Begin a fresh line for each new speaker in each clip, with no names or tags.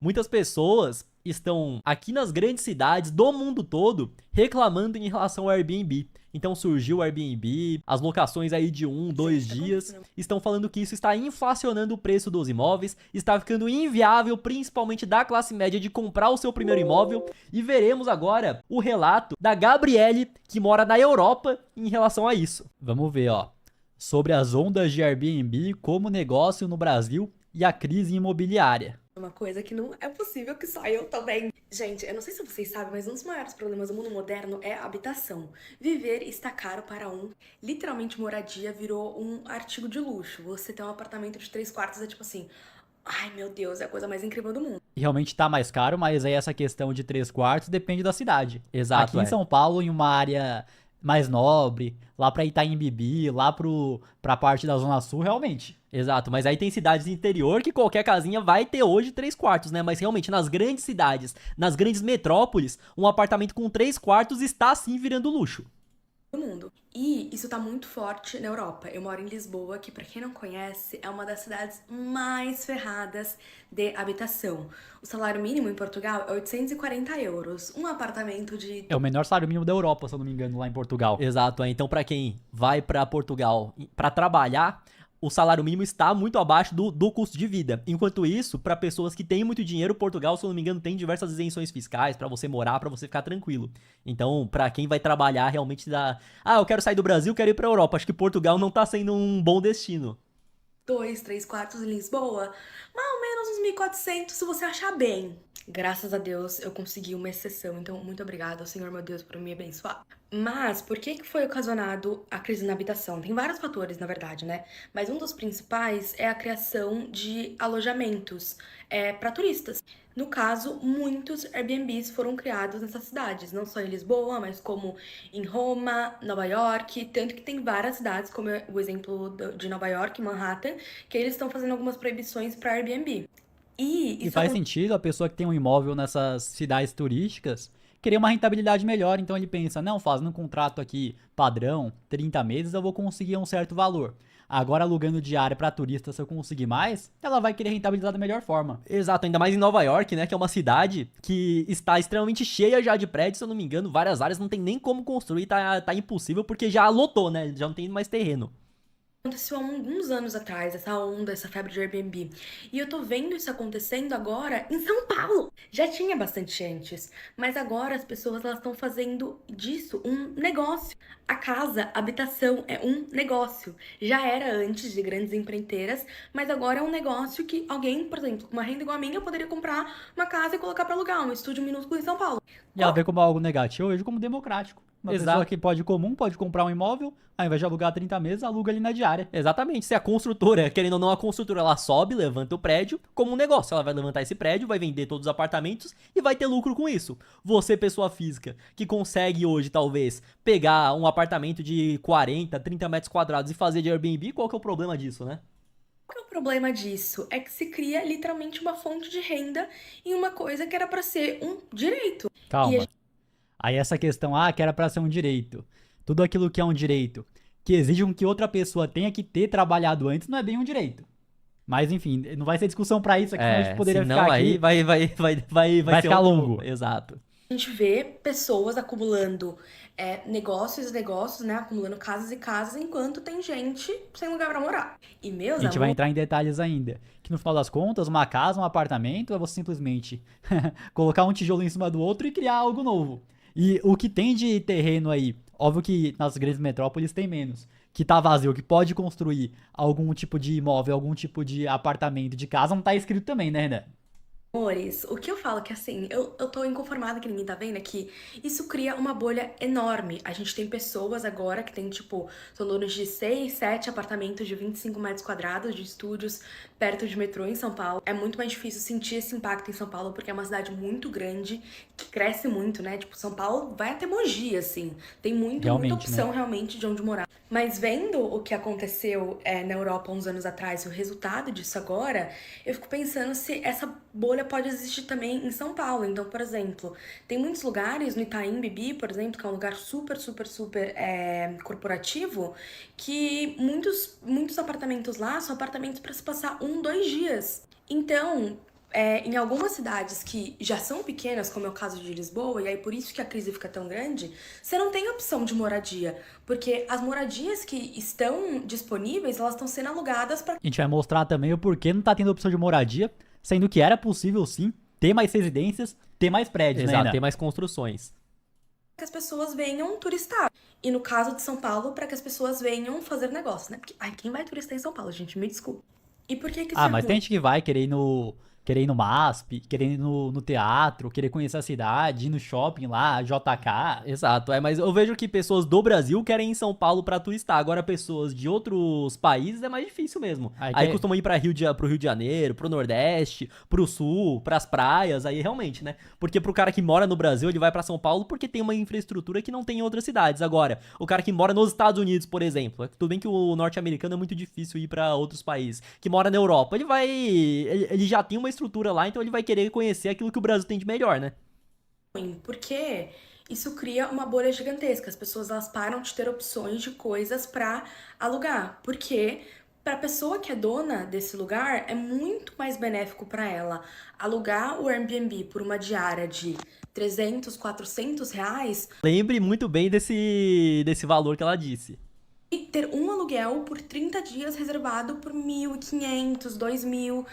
Muitas pessoas estão aqui nas grandes cidades do mundo todo reclamando em relação ao Airbnb. Então surgiu o Airbnb, as locações aí de um, dois
Gente, tá
dias,
acontecendo.
estão falando que isso está inflacionando o preço dos imóveis, está ficando inviável, principalmente da classe média, de comprar o seu primeiro imóvel. E veremos agora o relato da Gabriele, que mora na Europa, em relação a isso. Vamos ver, ó. Sobre as ondas de Airbnb como negócio no Brasil e a crise imobiliária.
Uma coisa que não é possível que só eu também. Gente, eu não sei se vocês sabem, mas um dos maiores problemas do mundo moderno é a habitação. Viver está caro para um. Literalmente, moradia virou um artigo de luxo. Você ter um apartamento de 3 quartos é tipo assim. Ai, meu Deus, é a coisa mais incrível do mundo.
Realmente tá mais caro, mas aí essa questão de 3 quartos depende da cidade. Exato, Aqui em é. São Paulo, em uma área mais nobre, lá pra Itaim Bibi, lá pra parte da Zona Sul, realmente. Exato, mas aí tem cidades do interior que qualquer casinha vai ter hoje 3 quartos, né? Mas realmente, nas grandes cidades, nas grandes metrópoles, um apartamento com 3 quartos está sim virando luxo.
Do mundo. E isso tá muito forte na Europa. Eu moro em Lisboa, que pra quem não conhece, é uma das cidades mais ferradas de habitação. O salário mínimo em Portugal é 840 euros. Um apartamento de
É o menor salário mínimo da Europa, se eu não me engano, lá em Portugal. Exato, é. Então, pra quem vai pra Portugal pra trabalhar, o salário mínimo está muito abaixo do custo de vida. Enquanto isso, pra pessoas que têm muito dinheiro, Portugal, se eu não me engano, tem diversas isenções fiscais pra você morar, pra você ficar tranquilo. Então, pra quem vai trabalhar, realmente dá. Ah, eu quero sair do Brasil, quero ir pra Europa. Acho que Portugal não tá sendo um bom destino.
2, 3 quartos em Lisboa, mais ou menos uns 1.400 se você achar bem. Graças a Deus eu consegui uma exceção, então muito obrigada ao Senhor meu Deus por me abençoar. Mas por que que foi ocasionado a crise na habitação? Tem vários fatores, na verdade, né? Mas um dos principais é a criação de alojamentos para turistas. No caso, muitos Airbnbs foram criados nessas cidades, não só em Lisboa, mas como em Roma, Nova York, tanto que tem várias cidades, como o exemplo de Nova York, Manhattan, que eles estão fazendo algumas proibições para Airbnb. E
E
isso
faz
acontece.
sentido a pessoa que tem um imóvel nessas cidades turísticas querer uma rentabilidade melhor, então ele pensa, não, fazendo um contrato aqui padrão, 30 meses, eu vou conseguir um certo valor. Agora alugando diária para turista, se eu conseguir mais, ela vai querer rentabilizar da melhor forma. Exato, ainda mais em Nova York, né, que é uma cidade que está extremamente cheia já de prédios, se eu não me engano, várias áreas não tem nem como construir, tá impossível porque já lotou, né, já não tem mais terreno.
Aconteceu há alguns anos atrás, essa onda, essa febre de Airbnb. E eu tô vendo isso acontecendo agora em São Paulo. Já tinha bastante antes, mas agora as pessoas elas estão fazendo disso um negócio. A casa, a habitação é um negócio. Já era antes de grandes empreiteiras, mas agora é um negócio que alguém, por exemplo, com uma renda igual a minha, poderia comprar uma casa e colocar pra alugar, um estúdio minúsculo em São Paulo.
E ela vê como algo negativo, eu vejo como democrático. Uma pessoa que pode comum, pode comprar um imóvel, ao invés de alugar 30 meses, aluga ali na diária. Exatamente. Se a construtora, querendo ou não, a construtora, ela sobe, levanta o prédio como um negócio. Ela vai levantar esse prédio, vai vender todos os apartamentos e vai ter lucro com isso. Você, pessoa física, que consegue hoje, talvez, pegar um apartamento de 40, 30 metros quadrados e fazer de Airbnb, qual que é o problema disso, né?
Qual que é o problema disso? É que se cria literalmente uma fonte de renda em uma coisa que era pra ser um direito. E a
Calma. Aí essa questão, que era pra ser um direito. Tudo aquilo que é um direito, que exige que outra pessoa tenha que ter trabalhado antes, não é bem um direito. Mas enfim, não vai ser discussão pra isso aqui, senão a gente É, poderia ficar senão aí aqui, vai vai ser ficar outro. longo. Exato.
gente vê pessoas acumulando negócios e negócios, né? Acumulando casas e casas, enquanto tem gente sem lugar pra morar. E
A
meus
gente vai
amores,
entrar em detalhes ainda. Que no final das contas, uma casa, um apartamento, é você simplesmente colocar um tijolo em cima do outro e criar algo novo. E o que tem de terreno aí, óbvio que nas grandes metrópoles tem menos, que tá vazio, que pode construir algum tipo de imóvel, algum tipo de apartamento, de casa, não tá escrito também, né, Renan?
o que eu falo que assim, eu tô inconformada que ninguém tá vendo é que isso cria uma bolha enorme. A gente tem pessoas agora que tem, tipo, são donos de 6, 7 apartamentos de 25 metros quadrados, de estúdios perto de metrô em São Paulo. É muito mais difícil sentir esse impacto em São Paulo, porque é uma cidade muito grande, que cresce muito, né? Tipo, São Paulo vai até Mogi, assim. Tem muita
Realmente, né?
opção realmente de onde morar. Mas vendo o que aconteceu na Europa uns anos atrás, o resultado disso agora, eu fico pensando se essa bolha pode existir também em São Paulo. Então, por exemplo, tem muitos lugares no Itaim Bibi, por exemplo, que é um lugar super corporativo, que muitos apartamentos lá são apartamentos para se passar 1, 2 dias. Então, Em algumas cidades que já são pequenas, como é o caso de Lisboa, e aí por isso que a crise fica tão grande, você não tem opção de moradia, porque as moradias que estão disponíveis, elas estão sendo alugadas para
A gente vai mostrar também o porquê não tá tendo opção de moradia, sendo que era possível sim ter mais residências, ter mais prédios, né,
Exato,
Ana?
tem mais construções.
que as pessoas venham turistar. E no caso de São Paulo, para que as pessoas venham fazer negócio, né? Porque, ai, quem vai turistar em São Paulo, gente? Me desculpa. E por que isso
Ah,
é
mas tem
ruim?
gente que vai querer ir no MASP, querer ir no teatro, querer conhecer a cidade, ir no shopping lá, JK.
Exato, mas eu vejo que pessoas do Brasil querem ir em São Paulo pra turistar. Agora, pessoas de outros países é mais difícil mesmo. Aí costumam ir pro Rio de Janeiro, pro Nordeste, pro Sul, pras praias, aí realmente, né? Porque pro cara que mora no Brasil, ele vai pra São Paulo porque tem uma infraestrutura que não tem em outras cidades. Agora, o cara que mora nos Estados Unidos, por exemplo, tudo bem que o norte-americano é muito difícil ir pra outros países, que mora na Europa, ele já tem uma estrutura lá, então ele vai querer conhecer aquilo que o Brasil tem de melhor, né?
Porque isso cria uma bolha gigantesca. As pessoas elas param de ter opções de coisas para alugar. Porque para a pessoa que é dona desse lugar é muito mais benéfico para ela alugar o Airbnb por uma diária de 300, 400 reais
Lembre muito bem desse valor que ela disse.
e ter um aluguel por 30 dias reservado por 1.500, 2.000,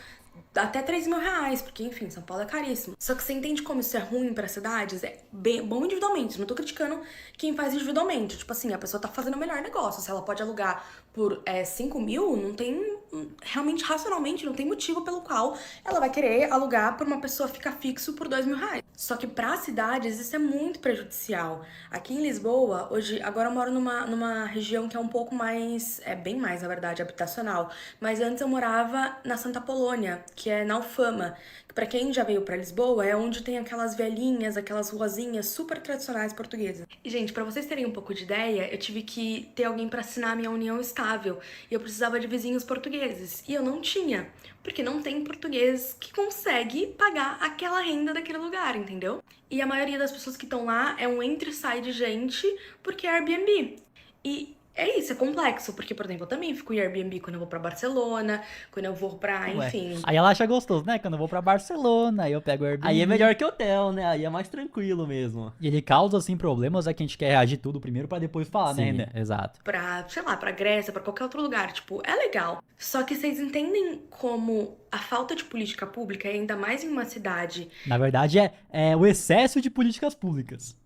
até 3.000 reais, porque enfim, São Paulo é caríssimo. Só que você entende como isso é ruim para cidades? É bem bom individualmente, não tô criticando quem faz individualmente. Tipo assim, a pessoa tá fazendo o melhor negócio. Se ela pode alugar por 5.000, não tem, realmente, racionalmente, não tem motivo pelo qual ela vai querer alugar por uma pessoa ficar fixo por 2.000 reais. Só que para cidades isso é muito prejudicial. Aqui em Lisboa, hoje, agora eu moro numa região que é um pouco mais, bem mais, na verdade, habitacional. Mas antes eu morava na Santa Polônia, que é na Alfama. Que pra quem já veio pra Lisboa, é onde tem aquelas vielinhas, aquelas ruazinhas super tradicionais portuguesas. E, gente, pra vocês terem um pouco de ideia, eu tive que ter alguém pra assinar a minha união estável. E eu precisava de vizinhos portugueses. E eu não tinha, porque não tem português que consegue pagar aquela renda daquele lugar, entendeu? E a maioria das pessoas que estão lá é um entra e sai de gente porque é Airbnb. E é isso, é complexo, porque, por exemplo, eu também fico em Airbnb quando eu vou pra Barcelona, quando eu vou pra,
Ué.
enfim.
Aí ela acha gostoso, né? Quando eu vou pra Barcelona, aí eu pego o Airbnb.
Aí é melhor que hotel, né? Aí é mais tranquilo mesmo.
E ele causa, assim, problemas, é que a gente quer reagir tudo primeiro pra depois falar, né,
Sim,
Renan?
exato.
Pra, sei lá, pra Grécia, pra qualquer outro lugar. Tipo, é legal. Só que vocês entendem como a falta de política pública, e ainda mais em uma cidade
Na verdade, é o excesso de políticas públicas.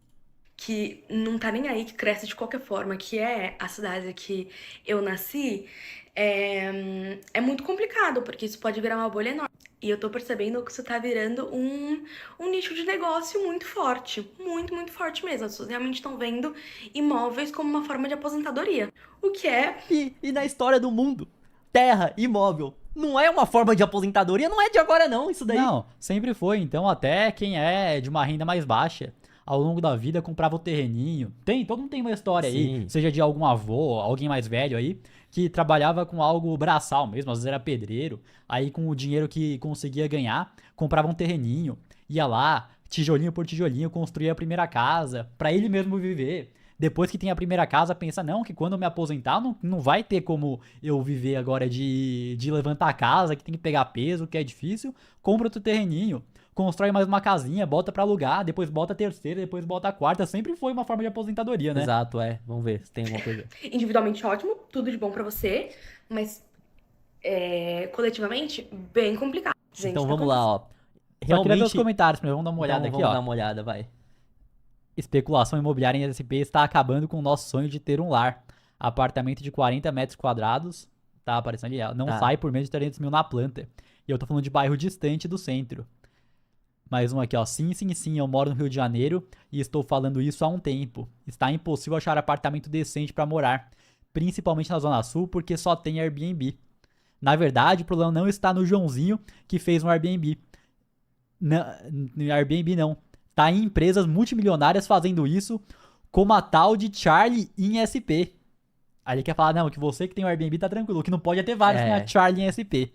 que não tá nem aí, que cresce de qualquer forma, que é a cidade que eu nasci, é muito complicado, porque isso pode virar uma bolha enorme. E eu tô percebendo que isso tá virando um nicho de negócio muito forte. Muito, muito forte mesmo. As pessoas realmente estão vendo imóveis como uma forma de aposentadoria. O que é
E na história do mundo, terra, imóvel, não é uma forma de aposentadoria, não é de agora não, isso daí.
Não, sempre foi. Então, até quem é de uma renda mais baixa, ao longo da vida comprava o terreninho. Todo mundo tem uma história aí,
Sim.
seja de algum avô, alguém mais velho aí, que trabalhava com algo braçal mesmo, às vezes era pedreiro. Aí, com o dinheiro que conseguia ganhar, comprava um terreninho, ia lá, tijolinho por tijolinho, construía a primeira casa, pra ele mesmo viver. Depois que tem a primeira casa, pensa, não, que quando eu me aposentar, não vai ter como eu viver agora de levantar a casa, que tem que pegar peso, que é difícil. Compra outro terreninho, constrói mais uma casinha, bota pra alugar, depois bota a terceira, depois bota a quarta. Sempre foi uma forma de aposentadoria, né?
Exato, vamos ver se tem alguma coisa.
individualmente ótimo, tudo de bom pra você, mas coletivamente bem complicado. Gente,
Então
tá
vamos lá, ó.
Só queria ver os
Realmente,
comentários, vamos dar uma
então
olhada aqui,
vamos
ó.
dar uma olhada, vai.
Especulação imobiliária em SP está acabando com o nosso sonho de ter um lar. Apartamento de 40 metros quadrados, tá aparecendo ali, ó, não
Tá.
sai por menos de 300 mil na planta. E eu tô falando de bairro distante do centro. Mais um aqui, ó. Sim, sim, sim, eu moro no Rio de Janeiro e estou falando isso há um tempo. Está impossível achar apartamento decente para morar, principalmente na Zona Sul, porque só tem Airbnb. Na verdade, o problema não está no Joãozinho que fez um Airbnb. No Airbnb não. Tá em empresas multimilionárias fazendo isso, como a tal de Charlie em SP. Aí ele quer falar, não, que você que tem um Airbnb tá tranquilo, que não pode é ter vários que tem a Charlie em SP.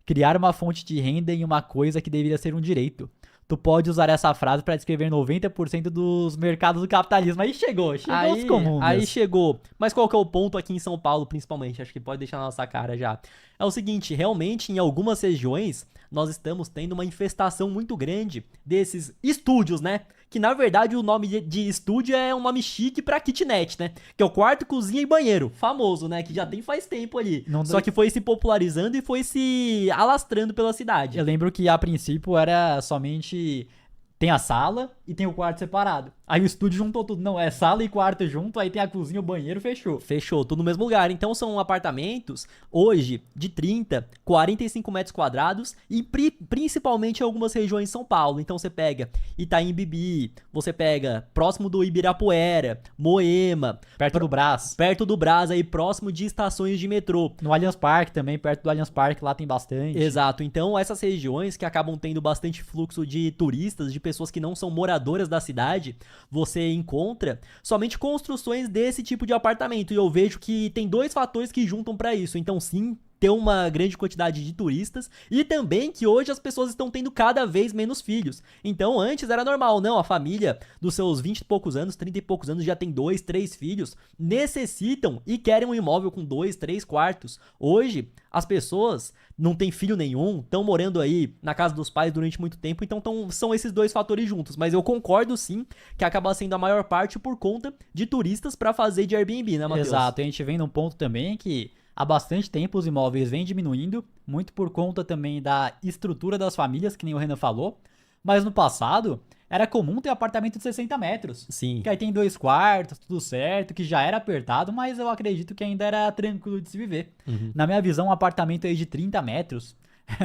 Criar uma fonte de renda em uma coisa que deveria ser um direito. tu pode usar essa frase pra descrever 90% dos mercados do capitalismo. Aí chegou os comuns.
Aí chegou. Mas qual que é o ponto aqui em São Paulo, principalmente? Acho que pode deixar na nossa cara já. É o seguinte, realmente, em algumas regiões, nós estamos tendo uma infestação muito grande desses estúdios, né? Que, na verdade, o nome de estúdio é um nome chique pra kitnet, né? Que é o quarto, cozinha e banheiro. Famoso, né? Que já tem faz tempo ali. Só que foi se popularizando e foi se alastrando pela cidade.
Eu lembro que, a princípio, era somente... Tem a sala e tem o quarto separado. Aí o estúdio juntou tudo. Não, é sala e quarto junto, aí tem a cozinha, o banheiro, fechou.
Fechou, tudo no mesmo lugar. Então são apartamentos, hoje, de 30, 45 metros quadrados e principalmente em algumas regiões de São Paulo. Então você pega Itaim Bibi, você pega próximo do Ibirapuera, Moema.
Perto do Brás.
Perto do Brás, aí próximo de estações de metrô.
No Allianz Parque também, perto do Allianz Parque, lá tem bastante.
Exato, então essas regiões que acabam tendo bastante fluxo de turistas, de pessoas que não são moradoras da cidade, você encontra somente construções desse tipo de apartamento. E eu vejo que tem dois fatores que juntam para isso. Então, sim, ter uma grande quantidade de turistas e também que hoje as pessoas estão tendo cada vez menos filhos. Então, antes era normal, não, a família dos seus 20 e poucos anos, 30 e poucos anos já tem 2, 3 filhos, necessitam e querem um imóvel com 2, 3 quartos. Hoje, as pessoas não têm filho nenhum, estão morando aí na casa dos pais durante muito tempo, então são esses dois fatores juntos. Mas eu concordo sim que acaba sendo a maior parte por conta de turistas para fazer de Airbnb, né, Matheus?
Exato, a gente vem num ponto também que há bastante tempo os imóveis vêm diminuindo, muito por conta também da estrutura das famílias, que nem o Renan falou. Mas no passado, era comum ter apartamento de 60 metros.
Sim.
Que aí tem 2 quartos, tudo certo, que já era apertado, mas eu acredito que ainda era tranquilo de se viver.
Uhum.
Na minha visão, um apartamento aí de 30 metros,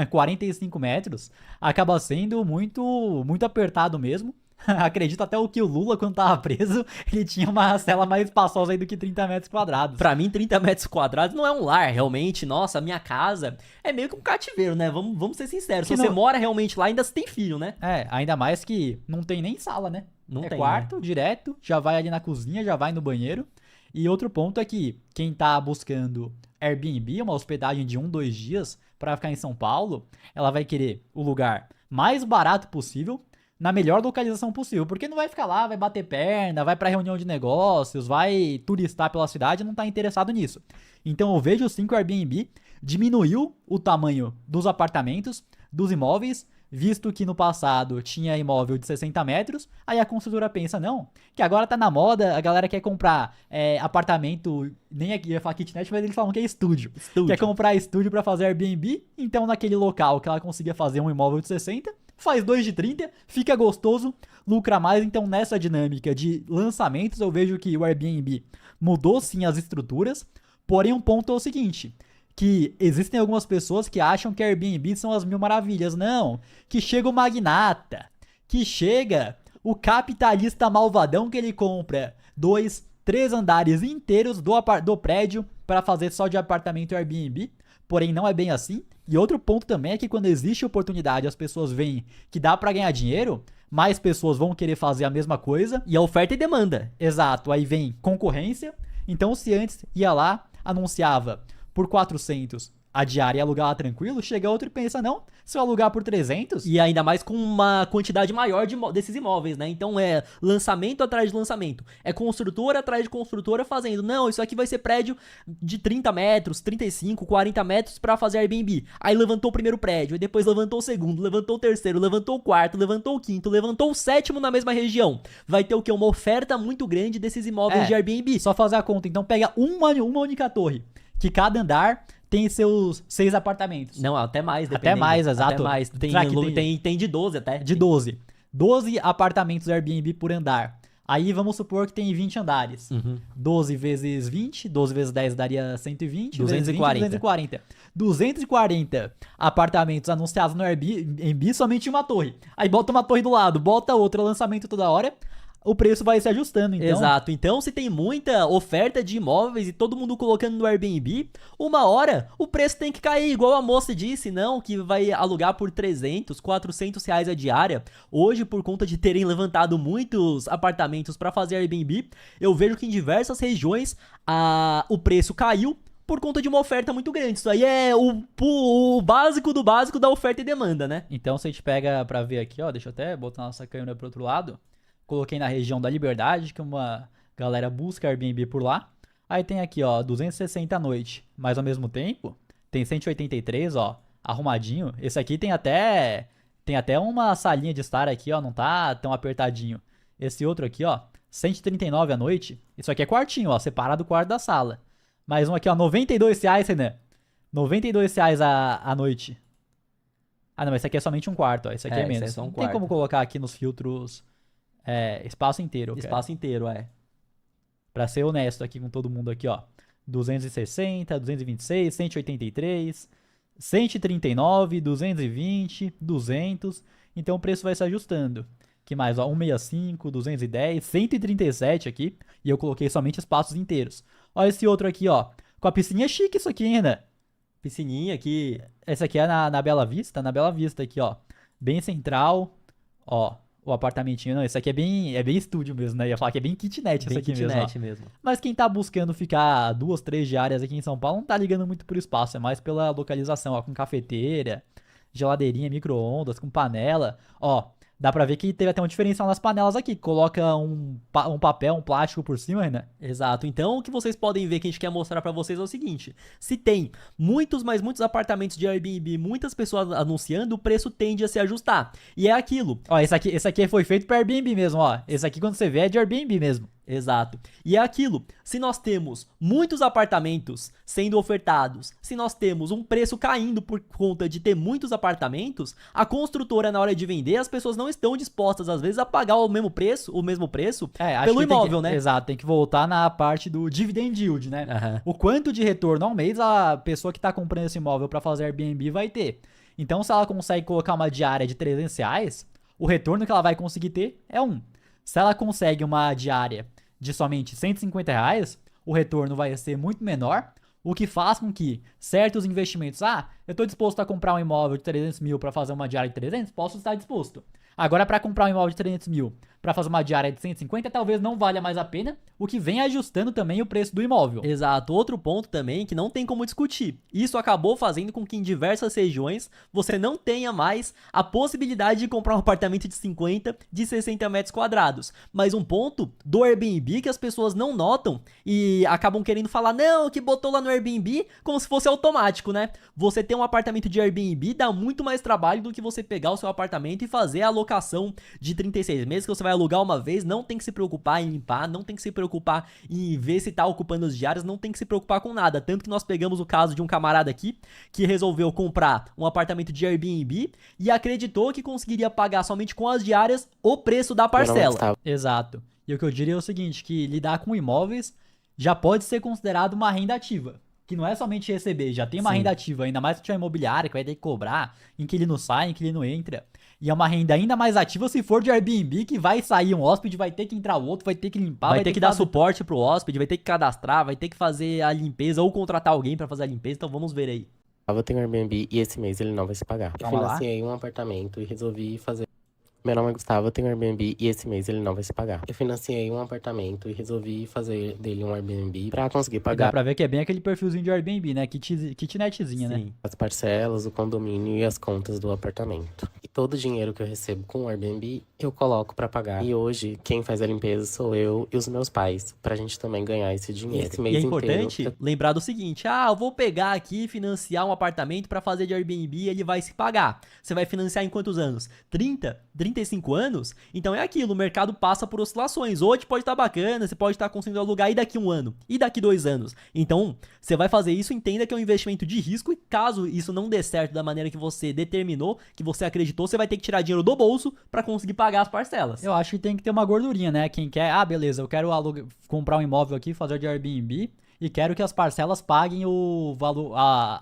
45 metros, acaba sendo muito, muito apertado mesmo. Acredito até que o Lula, quando tava preso, ele tinha uma cela mais espaçosa aí do que 30 metros quadrados.
Pra mim, 30 metros quadrados não é um lar, realmente. Nossa, a minha casa é meio que um cativeiro, né? Vamos ser sinceros. Se você mora realmente lá, ainda você tem filho, né?
É, ainda mais que não tem nem sala, né?
Não tem,
quarto,
né?
direto, já vai ali na cozinha, já vai no banheiro. E outro ponto é que quem tá buscando Airbnb, uma hospedagem de 1, 2 dias pra ficar em São Paulo, ela vai querer o lugar mais barato possível, na melhor localização possível, porque não vai ficar lá, vai bater perna, vai pra reunião de negócios, vai turistar pela cidade e não tá interessado nisso. Então eu vejo sim que o Airbnb diminuiu o tamanho dos apartamentos, dos imóveis, visto que no passado tinha imóvel de 60 metros, aí a construtora pensa, não, que agora tá na moda, a galera quer comprar apartamento, nem aqui ia falar kitnet, mas eles falam que é estúdio. Quer comprar estúdio pra fazer Airbnb, então naquele local que ela conseguia fazer um imóvel de 60, faz 2 de 30, fica gostoso, lucra mais. Então nessa dinâmica de lançamentos eu vejo que o Airbnb mudou sim as estruturas, porém um ponto é o seguinte, que existem algumas pessoas que acham que Airbnb são as mil maravilhas. Não, que chega o magnata, que chega o capitalista malvadão que ele compra 2, 3 andares inteiros do prédio para fazer só de apartamento Airbnb, porém não é bem assim. E outro ponto também é que quando existe oportunidade, as pessoas veem que dá pra ganhar dinheiro, mais pessoas vão querer fazer a mesma coisa.
E a oferta e demanda.
Exato, aí vem concorrência. Então se antes ia lá, anunciava por 400 a diária e alugar lá tranquilo, chega outro e pensa, não, se eu alugar por 300...
E ainda mais com uma quantidade maior desses imóveis, né? Então é lançamento atrás de lançamento. É construtora atrás de construtora fazendo, não, isso aqui vai ser prédio de 30 metros, 35, 40 metros pra fazer Airbnb. Aí levantou o primeiro prédio, e depois levantou o segundo, levantou o terceiro, levantou o quarto, levantou o quinto, levantou o sétimo na mesma região. Vai ter o quê? Uma oferta muito grande desses imóveis de Airbnb.
Só fazer a conta, então pega uma única torre, que cada andar tem seus 6 apartamentos.
Não, até mais,
dependendo. Até mais, exato.
Até mais. Tem de 12 até.
De 12. 12 apartamentos Airbnb por andar. Aí vamos supor que tem 20 andares. 12 vezes 20, 12 vezes 10 daria 120,
240.
240. 240 apartamentos anunciados no Airbnb, somente uma torre. Aí bota uma torre do lado, bota outra, lançamento toda hora. O preço vai se ajustando, então.
Exato. Então, se tem muita oferta de imóveis e todo mundo colocando no Airbnb, uma hora o preço tem que cair, igual a moça disse, não, que vai alugar por 300, 400 reais a diária. Hoje, por conta de terem levantado muitos apartamentos para fazer Airbnb, eu vejo que em diversas regiões o preço caiu, por conta de uma oferta muito grande. Isso aí é o básico do básico da oferta e demanda, né?
Então, se a gente pega pra ver aqui, ó, deixa eu até botar nossa câmera pro outro lado. Coloquei na região da Liberdade, que uma galera busca Airbnb por lá. Aí tem aqui, ó, 260 a noite. Mas ao mesmo tempo, tem 183, ó, arrumadinho. Esse aqui tem até uma salinha de estar aqui, ó, não tá tão apertadinho. Esse outro aqui, ó, 139 a noite. Isso aqui é quartinho, ó, separado do quarto da sala. Mais um aqui, ó, R$92, Renan. R$92 a noite. Ah, não, esse aqui é somente um quarto, ó. Esse aqui é menos.
Esse é só um
não tem
quarto.
como colocar aqui nos filtros espaço inteiro.
Espaço inteiro,
Pra ser honesto aqui com todo mundo aqui, ó. 260, 226, 183, 139, 220, 200. Então o preço vai se ajustando. Que mais, ó? 165, 210, 137 aqui. E eu coloquei somente espaços inteiros. Ó esse outro aqui, ó. Com a piscininha chique isso aqui ainda.
Piscininha aqui.
Esse aqui é na Bela Vista. Na Bela Vista aqui, ó. Bem central. Ó. O apartamentinho, não, esse aqui é bem estúdio mesmo, né? Ia falar que é bem kitnet
Bem
esse aqui
kitnet
mesmo.
mesmo.
Mas quem tá buscando ficar 2, 3 diárias aqui em São Paulo não tá ligando muito por espaço, é mais pela localização, ó, com cafeteira, geladeirinha, micro-ondas, com panela. Ó, dá pra ver que teve até um diferencial nas panelas aqui. Coloca um papel, um plástico por cima, né?
Exato. Então, o que vocês podem ver que a gente quer mostrar pra vocês é o seguinte. Se tem muitos apartamentos de Airbnb, muitas pessoas anunciando, o preço tende a se ajustar. E é aquilo.
Ó, esse aqui foi feito pra Airbnb mesmo, ó. Esse aqui, quando você vê, é de Airbnb mesmo.
Exato. E é aquilo, se nós temos muitos apartamentos sendo ofertados, se nós temos um preço caindo por conta de ter muitos apartamentos, a construtora na hora de vender, as pessoas não estão dispostas às vezes a pagar o mesmo preço
Acho
pelo
que
imóvel, né?
Exato, tem que voltar na parte do dividend yield, né?
Uhum.
O quanto de retorno ao mês a pessoa que tá comprando esse imóvel pra fazer Airbnb vai ter. Então, se ela consegue colocar uma diária de R$300, o retorno que ela vai conseguir ter é 1. Se ela consegue uma diária de somente R$150, o retorno vai ser muito menor, o que faz com que certos investimentos, eu estou disposto a comprar um imóvel de 300 mil para fazer uma diária de 300, posso estar disposto. Agora, para comprar um imóvel de 300 mil para fazer uma diária de 150, talvez não valha mais a pena, o que vem ajustando também o preço do imóvel.
Exato. Outro ponto também que não tem como discutir. Isso acabou fazendo com que em diversas regiões você não tenha mais a possibilidade de comprar um apartamento de 50, de 60 metros quadrados. Mas um ponto do Airbnb que as pessoas não notam e acabam querendo falar, não, que botou lá no Airbnb como se fosse automático, né? Você ter um apartamento de Airbnb dá muito mais trabalho do que você pegar o seu apartamento e fazer a alocação de 36 meses que você vai alugar uma vez, não tem que se preocupar em limpar, não tem que se preocupar em ver se tá ocupando as diárias, não tem que se preocupar com nada. Tanto que nós pegamos o caso de um camarada aqui que resolveu comprar um apartamento de Airbnb e acreditou que conseguiria pagar somente com as diárias o preço da parcela.
Exato. E o que eu diria é o seguinte, que lidar com imóveis já pode ser considerado uma renda ativa. Que não é somente receber, já tem uma renda ativa, ainda mais se tiver imobiliária, que vai ter que cobrar, inquilino sai, inquilino entra. E é uma renda ainda mais ativa se for de Airbnb, que vai sair um hóspede, vai ter que entrar o outro, vai ter que limpar,
vai ter que dar suporte pro hóspede, vai ter que cadastrar, vai ter que fazer a limpeza ou contratar alguém pra fazer a limpeza, então vamos ver aí.
Eu tenho Airbnb e esse mês ele não vai se pagar. Eu financiei um apartamento e resolvi fazer... Meu nome é Gustavo, eu tenho Airbnb e esse mês ele não vai se pagar. Eu financiei um apartamento e resolvi fazer dele um Airbnb pra conseguir pagar.
Dá pra ver que é bem aquele perfilzinho de Airbnb, né? Kitnetzinha, né?
As parcelas, o condomínio e as contas do apartamento. E todo o dinheiro que eu recebo com o Airbnb, eu coloco pra pagar. E hoje, quem faz a limpeza sou eu e os meus pais, pra gente também ganhar esse dinheiro. Esse mês
e é importante
inteiro,
lembrar do seguinte, eu vou pegar aqui e financiar um apartamento pra fazer de Airbnb e ele vai se pagar. Você vai financiar em quantos anos? 30? 35 anos? Então é aquilo, o mercado passa por oscilações. Hoje pode estar bacana, você pode estar conseguindo alugar e daqui 1 ano, e daqui 2 anos. Então, você vai fazer isso, entenda que é um investimento de risco e caso isso não dê certo da maneira que você determinou, que você acreditou, você vai ter que tirar dinheiro do bolso pra conseguir pagar as parcelas.
Eu acho que tem que ter uma gordurinha, né? Quem quer, beleza, eu quero comprar um imóvel aqui, fazer de Airbnb, e quero que as parcelas paguem o valor,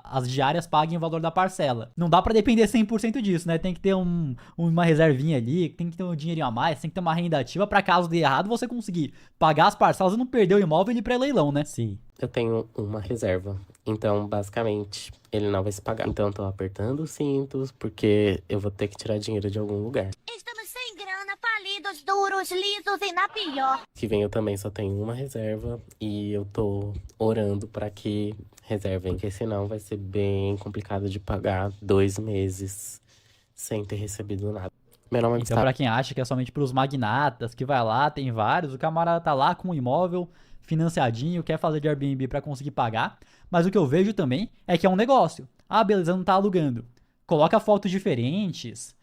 as diárias paguem o valor da parcela. Não dá pra depender 100% disso, né? Tem que ter uma reservinha ali, tem que ter um dinheirinho a mais, tem que ter uma renda ativa pra caso dê errado você conseguir pagar as parcelas e não perder o imóvel e ir pra leilão, né?
Sim.
Eu tenho uma reserva, então basicamente ele não vai se pagar. Então eu tô apertando os cintos porque eu vou ter que tirar dinheiro de algum lugar.
Estamos sem grana, falidos, duro os lisos e na pior.
Que vem eu também só tenho uma reserva e eu tô orando pra que reservem, porque senão vai ser bem complicado de pagar 2 meses sem ter recebido nada. Meu nome é
Então,
Gustavo.
pra quem acha que é somente pros magnatas, que vai lá, tem vários, o camarada tá lá com um imóvel financiadinho, quer fazer de Airbnb pra conseguir pagar, mas o que eu vejo também é que é um negócio. Ah, beleza, não tá alugando. Coloca fotos diferentes,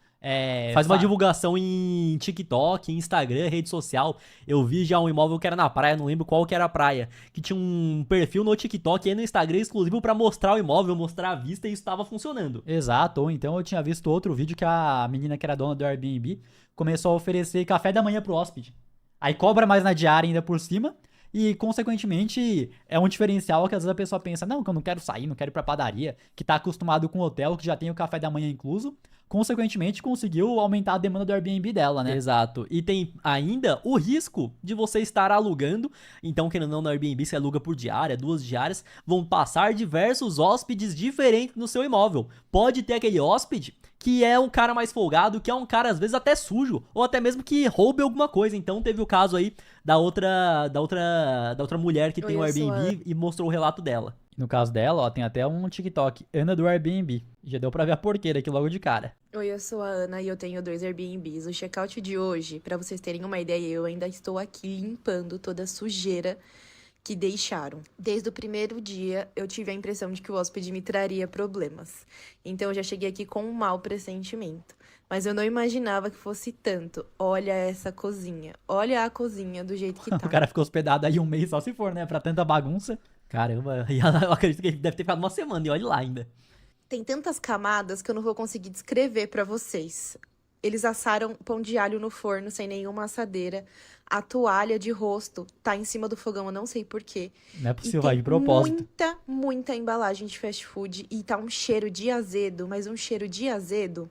Faz uma divulgação em TikTok, em Instagram, rede social. Eu vi já um imóvel que era na praia, não lembro qual que era a praia, que tinha um perfil no TikTok e no Instagram exclusivo pra mostrar o imóvel, mostrar a vista, e isso tava funcionando.
Exato, ou então eu tinha visto outro vídeo que a menina que era dona do Airbnb começou a oferecer café da manhã pro hóspede. Aí cobra mais na diária ainda por cima e, consequentemente, é um diferencial que às vezes a pessoa pensa, não, que eu não quero sair, não quero ir pra padaria, que tá acostumado com o hotel, que já tem o café da manhã incluso. Consequentemente, conseguiu aumentar a demanda do Airbnb dela, né?
Exato. E tem ainda o risco de você estar alugando. Então, querendo ou não, no Airbnb, você aluga por diária, 2 diárias, vão passar diversos hóspedes diferentes no seu imóvel. Pode ter aquele hóspede que é um cara mais folgado, que é um cara às vezes até sujo, ou até mesmo que roube alguma coisa. Então teve o caso aí da outra mulher que tem um Airbnb e mostrou o relato dela.
No caso dela, ó, tem até um TikTok, Ana do Airbnb. Já deu pra ver a porqueira aqui logo de cara.
Oi, eu sou a Ana e eu tenho 2 Airbnbs. O checkout de hoje, pra vocês terem uma ideia, eu ainda estou aqui limpando toda a sujeira que deixaram. Desde o primeiro dia, eu tive a impressão de que o hóspede me traria problemas. Então, eu já cheguei aqui com um mau pressentimento. Mas eu não imaginava que fosse tanto. Olha essa cozinha. Olha a cozinha do jeito que tá.
O cara ficou hospedado aí um mês só se for, né? Pra tanta bagunça.
Caramba, e eu acredito que ele deve ter ficado uma semana, e olha lá ainda.
Tem tantas camadas que eu não vou conseguir descrever pra vocês. Eles assaram pão de alho no forno sem nenhuma assadeira. A toalha de rosto tá em cima do fogão, eu não sei porquê.
Não é possível, vai de propósito.
Muita embalagem de fast food e tá um cheiro de azedo, mas um cheiro de azedo.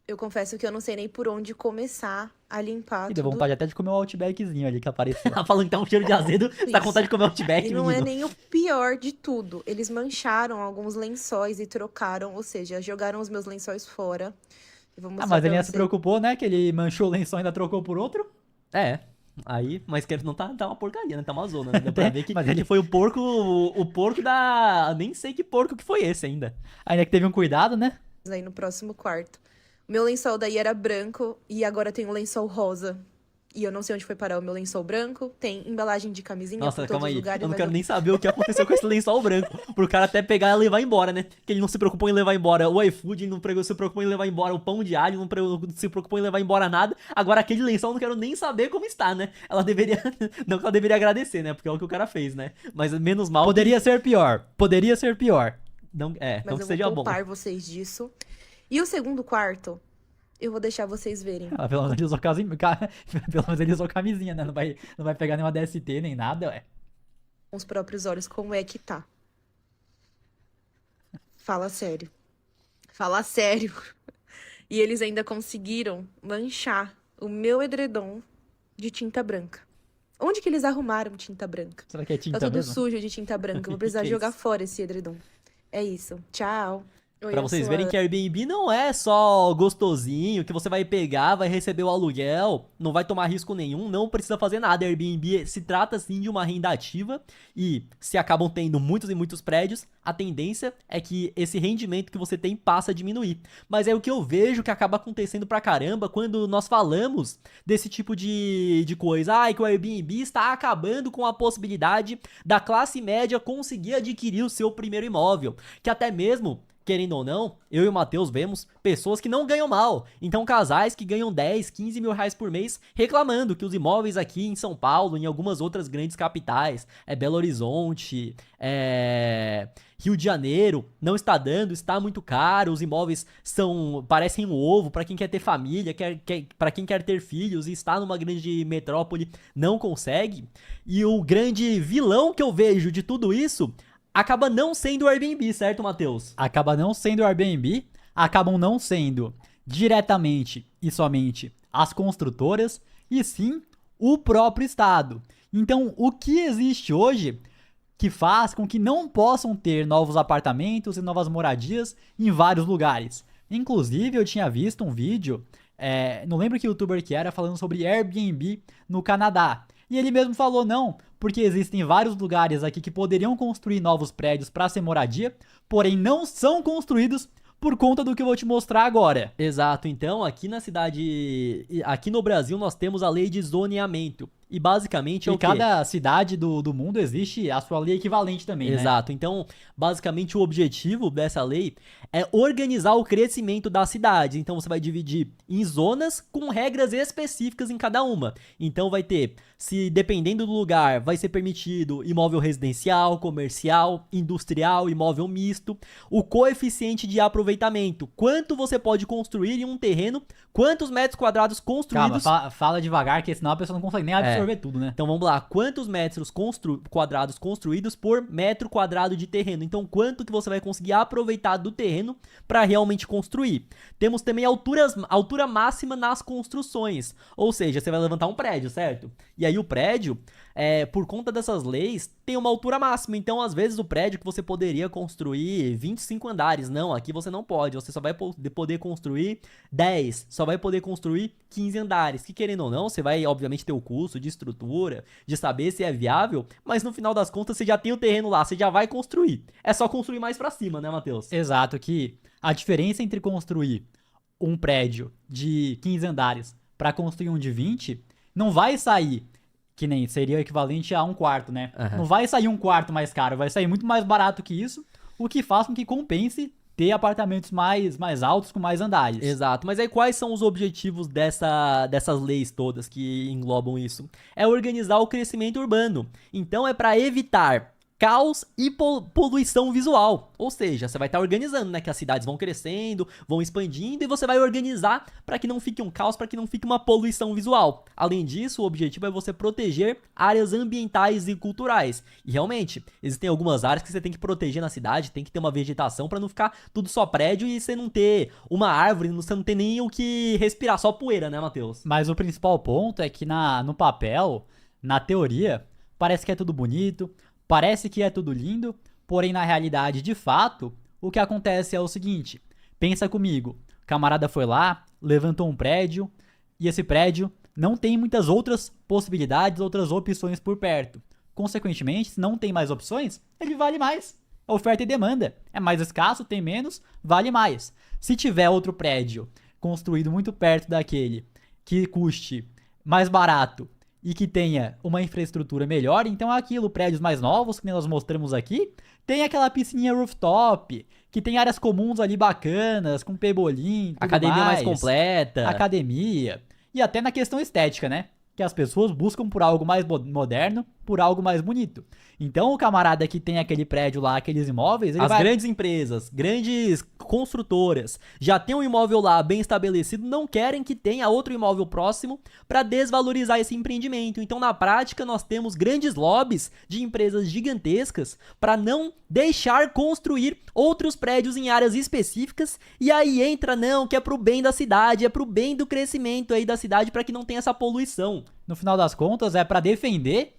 Eu confesso que eu não sei nem por onde começar a limpar
E deu vontade até de comer um Outbackzinho ali que apareceu.
Ela falando que tá um cheiro de azedo, você tá com vontade de comer Outback,
E não
menino.
é nem o pior de tudo. Eles mancharam alguns lençóis e trocaram, ou seja, jogaram os meus lençóis fora. Eu vou mostrar
Mas ele
pra
ainda se
você.
preocupou, né? Que ele manchou o lençol e ainda trocou por outro.
É, aí, mas que não tá uma porcaria, né? Tá uma zona, né? Dá pra ver que
Mas
ele foi o porco da... Nem sei que porco que foi esse ainda.
Ainda que teve um cuidado, né?
Aí no próximo quarto. O meu lençol daí era branco e agora tem um lençol rosa. E eu não sei onde foi parar o meu lençol branco. Tem embalagem de camisinha
Nossa,
por todos
calma
os
aí.
lugares.
Eu não
mas
quero nem saber o que aconteceu com esse lençol branco. Pro cara até pegar e levar embora, né? Que ele não se preocupou em levar embora o iFood, não se preocupou em levar embora o pão de alho, não se preocupou em levar embora nada. Agora aquele lençol eu não quero nem saber como está, né? Ela deveria... Não que ela deveria agradecer, né? Porque é o que o cara fez, né? Mas menos mal...
Poderia ser pior. Poderia ser pior.
Não,
mas
não que
eu
seja
vou
bom.
poupar vocês disso. E o segundo quarto, eu vou deixar vocês verem.
Ah, pelo menos ele usou pelo menos ele usou camisinha, né? Não vai pegar nenhuma DST nem nada, ué.
Com os próprios olhos, como é que tá. Fala sério. Fala sério. E eles ainda conseguiram manchar o meu edredom de tinta branca. Onde que eles arrumaram tinta branca?
Será que é tinta
Tá tudo
mesmo?
sujo de tinta branca. Eu vou precisar
Que
jogar
isso?
fora esse edredom. É isso. Tchau. Oi,
Pra
eu
vocês
sou
verem
a-
que Airbnb não é só gostosinho, que você vai pegar, vai receber o aluguel, não vai tomar risco nenhum, não precisa fazer nada. Airbnb se trata sim de uma renda ativa e se acabam tendo muitos e muitos prédios, a tendência é que esse rendimento que você tem passa a diminuir. Mas é o que eu vejo que acaba acontecendo pra caramba quando nós falamos desse tipo de coisa. Ai, que o Airbnb está acabando com a possibilidade da classe média conseguir adquirir o seu primeiro imóvel, que até mesmo... Querendo ou não, eu e o Matheus vemos pessoas que não ganham mal. Então, casais que ganham 10, 15 mil reais por mês reclamando que os imóveis aqui em São Paulo, em algumas outras grandes capitais, Belo Horizonte, Rio de Janeiro, não está dando, está muito caro, os imóveis parecem um ovo para quem quer ter família, para quem quer ter filhos e está numa grande metrópole, não consegue. E o grande vilão que eu vejo de tudo isso... acaba não sendo o Airbnb, certo, Matheus?
Acaba não sendo o Airbnb, acabam não sendo diretamente e somente as construtoras, e sim o próprio Estado. Então, o que existe hoje que faz com que não possam ter novos apartamentos e novas moradias em vários lugares? Inclusive, eu tinha visto um vídeo não lembro que youtuber que era, falando sobre Airbnb no Canadá. E ele mesmo falou não, porque existem vários lugares aqui que poderiam construir novos prédios para ser moradia, porém não são construídos por conta do que eu vou te mostrar agora.
Exato, então aqui na cidade, aqui no Brasil nós temos a lei de zoneamento. E basicamente é o quê?
Cada cidade do mundo existe a sua lei equivalente também, né?
Exato, então basicamente o objetivo dessa lei é organizar o crescimento das cidades. Então você vai dividir em zonas com regras específicas em cada uma. Então vai ter, se dependendo do lugar, vai ser permitido imóvel residencial, comercial, industrial, imóvel misto, o coeficiente de aproveitamento, quanto você pode construir em um terreno, quantos metros quadrados construídos...
Calma, fala devagar, que senão a pessoa não consegue nem absorver tudo, né?
Então vamos lá, quantos metros quadrados construídos por metro quadrado de terreno? Então quanto que você vai conseguir aproveitar do terreno para realmente construir? Temos também altura máxima nas construções, ou seja, você vai levantar um prédio, certo? E aí o prédio, por conta dessas leis, tem uma altura máxima. Então às vezes o prédio que você poderia construir 25 andares, não, aqui você não pode, você só vai poder construir 10, só vai poder construir 15 andares, que querendo ou não, você vai obviamente ter o custo de estrutura, de saber se é viável, mas no final das contas você já tem o terreno lá, você já vai construir. É só construir mais pra cima, né, Matheus?
Exato, que a diferença entre construir um prédio de 15 andares para construir um de 20 não vai sair, que nem seria o equivalente a um quarto, né? Não vai sair um quarto mais caro, vai sair muito mais barato que isso, o que faz com que compense ter apartamentos mais altos com mais andares.
Exato, mas aí quais são os objetivos dessas leis todas que englobam isso? É organizar o crescimento urbano. Então é para evitar caos e poluição visual. Ou seja, você vai estar organizando, né? Que as cidades vão crescendo, vão expandindo e você vai organizar para que não fique um caos, para que não fique uma poluição visual. Além disso, o objetivo é você proteger áreas ambientais e culturais. E realmente, existem algumas áreas que você tem que proteger na cidade, tem que ter uma vegetação para não ficar tudo só prédio e você não ter uma árvore, você não ter nem o que respirar, só poeira, né, Matheus?
Mas o principal ponto é que no papel, na teoria, parece que é tudo bonito, parece que é tudo lindo, porém na realidade, de fato, o que acontece é o seguinte, pensa comigo, o camarada foi lá, levantou um prédio, e esse prédio não tem muitas outras possibilidades, outras opções por perto. Consequentemente, se não tem mais opções, ele vale mais. Oferta e demanda. É mais escasso, tem menos, vale mais. Se tiver outro prédio construído muito perto daquele que custe mais barato e que tenha uma infraestrutura melhor, então é aquilo, prédios mais novos, que nós mostramos aqui, tem aquela piscininha rooftop, que tem áreas comuns ali bacanas, com pebolim, tudo
academia mais completa.
Academia. E até na questão estética, né? Que as pessoas buscam por algo mais moderno, por algo mais bonito. Então o camarada que tem aquele prédio lá, aqueles imóveis...
Grandes empresas, grandes construtoras, já tem um imóvel lá bem estabelecido, não querem que tenha outro imóvel próximo para desvalorizar esse empreendimento. Então na prática nós temos grandes lobbies de empresas gigantescas para não deixar construir outros prédios em áreas específicas, e aí entra não, que é pro bem da cidade, é pro bem do crescimento aí da cidade para que não tenha essa poluição.
No final das contas é para defender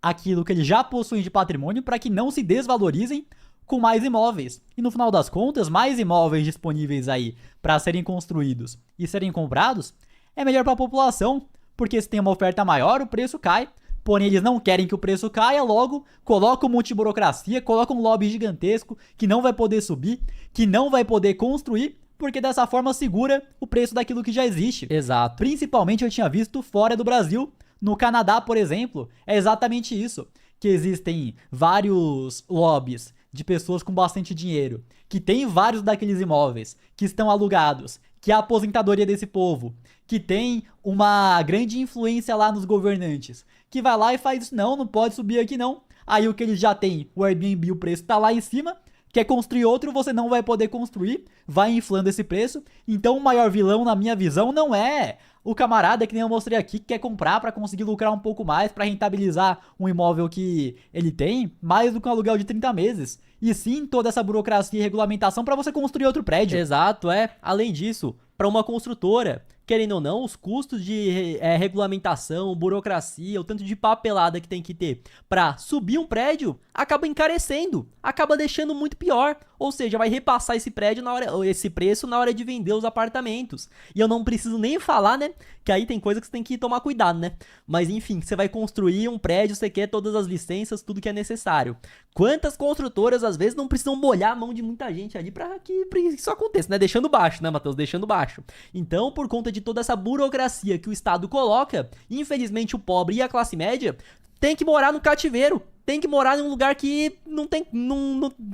aquilo que eles já possuem de patrimônio para que não se desvalorizem com mais imóveis. E no final das contas, mais imóveis disponíveis aí para serem construídos e serem comprados é melhor para a população, porque se tem uma oferta maior, o preço cai. Porém, eles não querem que o preço caia, logo colocam um monte de burocracia, colocam um lobby gigantesco que não vai poder subir, que não vai poder construir, porque dessa forma segura o preço daquilo que já existe.
Exato.
Principalmente eu tinha visto fora do Brasil. No Canadá, por exemplo, é exatamente isso, que existem vários lobbies de pessoas com bastante dinheiro, que tem vários daqueles imóveis, que estão alugados, que é a aposentadoria desse povo, que tem uma grande influência lá nos governantes, que vai lá e faz isso, não pode subir aqui não. Aí o que eles já têm, o Airbnb, o preço tá lá em cima, quer construir outro, você não vai poder construir, vai inflando esse preço. Então o maior vilão, na minha visão, não é o camarada que nem eu mostrei aqui, que quer comprar para conseguir lucrar um pouco mais, para rentabilizar um imóvel que ele tem, mais do que um aluguel de 30 meses. E sim toda essa burocracia e regulamentação para você construir outro prédio.
Exato, além disso, para uma construtora, querendo ou não, os custos de regulamentação, burocracia, o tanto de papelada que tem que ter para subir um prédio, acaba encarecendo, acaba deixando muito pior. Ou seja, vai repassar esse preço na hora de vender os apartamentos. E eu não preciso nem falar, né? Que aí tem coisa que você tem que tomar cuidado, né? Mas enfim, você vai construir um prédio, você quer todas as licenças, tudo que é necessário. Quantas construtoras, às vezes, não precisam molhar a mão de muita gente ali pra que isso aconteça, né? Deixando baixo, né, Matheus? Deixando baixo. Então, por conta de toda essa burocracia que o Estado coloca, infelizmente o pobre e a classe média tem que morar no cativeiro. Tem que morar em um lugar que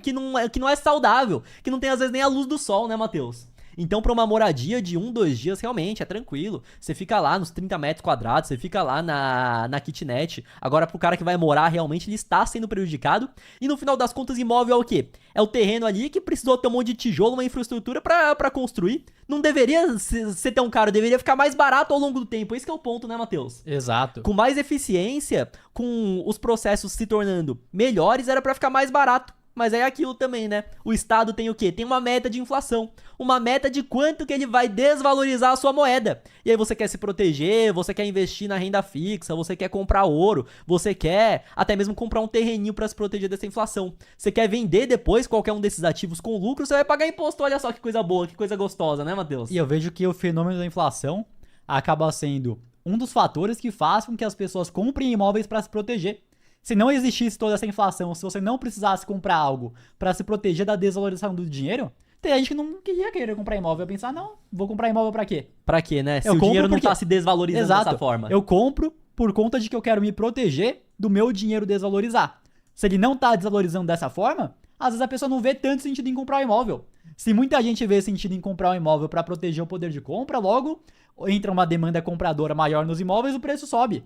que não é saudável, que não tem às vezes nem a luz do sol, né, Matheus? Então, pra uma moradia de 2 dias, realmente, é tranquilo. Você fica lá nos 30 metros quadrados, você fica lá na kitnet. Agora, pro cara que vai morar, realmente, ele está sendo prejudicado. E no final das contas, imóvel é o quê? É o terreno ali que precisou ter um monte de tijolo, uma infraestrutura pra construir. Não deveria ser tão caro, deveria ficar mais barato ao longo do tempo. Esse que é o ponto, né, Matheus?
Exato.
Com mais eficiência, com os processos se tornando melhores, era pra ficar mais barato. Mas é aquilo também, né? O Estado tem o quê? Tem uma meta de inflação. Uma meta de quanto que ele vai desvalorizar a sua moeda. E aí você quer se proteger, você quer investir na renda fixa, você quer comprar ouro, você quer até mesmo comprar um terreninho para se proteger dessa inflação. Você quer vender depois qualquer um desses ativos com lucro, você vai pagar imposto. Olha só que coisa boa, que coisa gostosa, né, Matheus?
E eu vejo que o fenômeno da inflação acaba sendo um dos fatores que faz com que as pessoas comprem imóveis para se proteger. Se não existisse toda essa inflação, se você não precisasse comprar algo para se proteger da desvalorização do dinheiro, tem gente que não queria querer comprar imóvel. Eu pensar, não, vou comprar imóvel pra quê?
Pra quê, né? Se
eu
o dinheiro não
porque...
tá se desvalorizando
Exato.
dessa forma.
Eu compro por conta de que eu quero me proteger do meu dinheiro desvalorizar. Se ele não tá desvalorizando dessa forma, às vezes a pessoa não vê tanto sentido em comprar um imóvel. Se muita gente vê sentido em comprar um imóvel para proteger o poder de compra, logo entra uma demanda compradora maior nos imóveis, o preço sobe.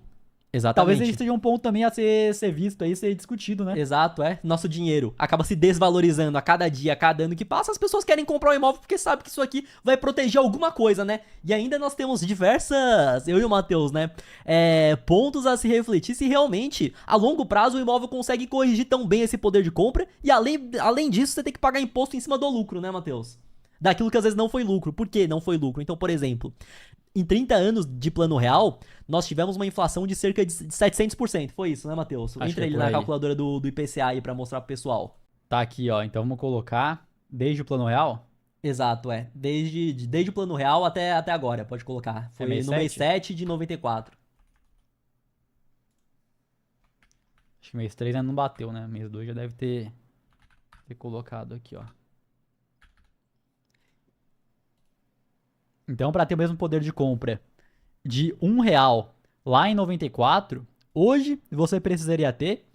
Exatamente.
Talvez esse seja um ponto também a ser visto aí, ser discutido, né?
Exato, é. Nosso dinheiro acaba se desvalorizando a cada dia, a cada ano que passa. As pessoas querem comprar um imóvel porque sabem que isso aqui vai proteger alguma coisa, né? E ainda nós temos diversas, eu e o Matheus, né? Pontos a se refletir se realmente, a longo prazo, o imóvel consegue corrigir tão bem esse poder de compra. E além disso, você tem que pagar imposto em cima do lucro, né, Matheus? Daquilo que às vezes não foi lucro. Por que não foi lucro? Então, por exemplo, em 30 anos de plano real, nós tivemos uma inflação de cerca de 700%. Foi isso, né, Matheus? Entra ele na calculadora do IPCA aí pra mostrar pro pessoal.
Tá aqui, ó. Então vamos colocar desde o plano real?
Exato, é. Desde o plano real até agora, pode colocar. Foi
mês
no mês 7 de 94.
Acho que mês 3 ainda não bateu, né? Mês 2 já deve ter colocado aqui, ó. Então, para ter o mesmo poder de compra de R$1 lá em 94, hoje você precisaria ter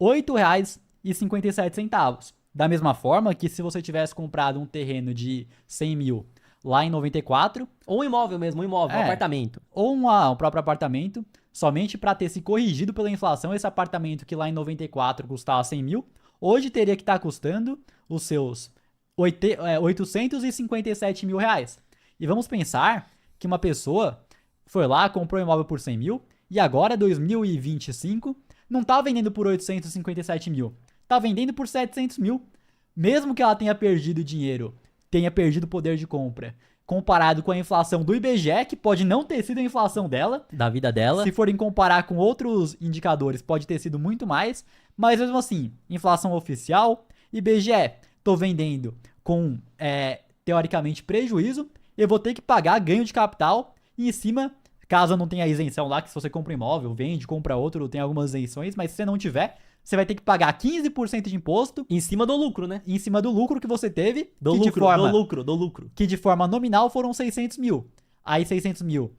R$8,57. Da mesma forma que se você tivesse comprado um terreno de 100 mil lá em 94...
Ou um imóvel mesmo, um apartamento.
Ou um próprio apartamento, somente para ter se corrigido pela inflação, esse apartamento que lá em 94 custava 100 mil, hoje teria que estar custando os seus R$857 mil. E vamos pensar que uma pessoa foi lá, comprou um imóvel por 100 mil e agora, 2025, não tá vendendo por 857 mil, tá vendendo por 700 mil. Mesmo que ela tenha perdido dinheiro, tenha perdido poder de compra, comparado com a inflação do IBGE, que pode não ter sido a inflação dela,
da vida dela.
Se forem comparar com outros indicadores, pode ter sido muito mais, mas mesmo assim, inflação oficial, IBGE, tô vendendo com, teoricamente, prejuízo, eu vou ter que pagar ganho de capital e em cima, caso não tenha isenção lá, que se você compra um imóvel, vende, compra outro, tem algumas isenções, mas se você não tiver, você vai ter que pagar 15% de imposto
em cima do lucro, né?
Em cima do lucro que você teve.
Do lucro.
Que de forma nominal foram 600 mil. Aí 600 mil,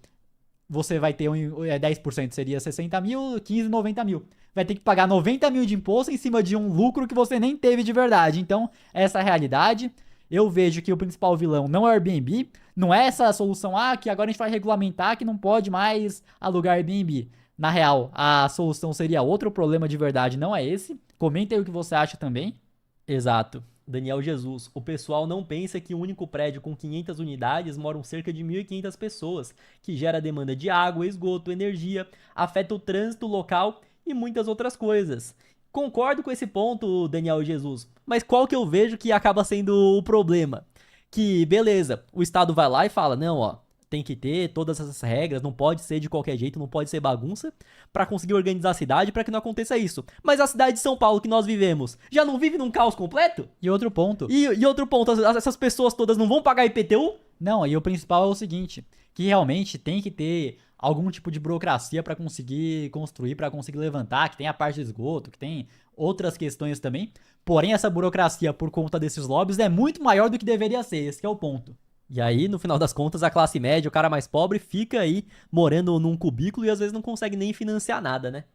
você vai ter 10%, seria 60 mil, 15, 90 mil. Vai ter que pagar 90 mil de imposto em cima de um lucro que você nem teve de verdade. Então, essa é a realidade. Eu vejo que o principal vilão não é o Airbnb, não é essa solução, que agora a gente vai regulamentar que não pode mais alugar Airbnb. Na real, a solução seria outro, problema de verdade não é esse. Comenta aí o que você acha também.
Exato. Daniel Jesus, o pessoal não pensa que um único prédio com 500 unidades moram cerca de 1.500 pessoas, que gera demanda de água, esgoto, energia, afeta o trânsito local e muitas outras coisas. Concordo com esse ponto, Daniel Jesus, mas qual que eu vejo que acaba sendo o problema? Que, beleza, o Estado vai lá e fala, não, ó, tem que ter todas essas regras, não pode ser de qualquer jeito, não pode ser bagunça, pra conseguir organizar a cidade pra que não aconteça isso. Mas a cidade de São Paulo que nós vivemos já não vive num caos completo?
E outro ponto.
E outro ponto, essas pessoas todas não vão pagar IPTU?
Não, e o principal é o seguinte, que realmente tem que ter algum tipo de burocracia pra conseguir construir, pra conseguir levantar, que tem a parte do esgoto, que tem outras questões também. Porém, essa burocracia por conta desses lobbies é muito maior do que deveria ser, esse que é o ponto.
E aí, no final das contas, a classe média, o cara mais pobre, fica aí morando num cubículo e às vezes não consegue nem financiar nada, né?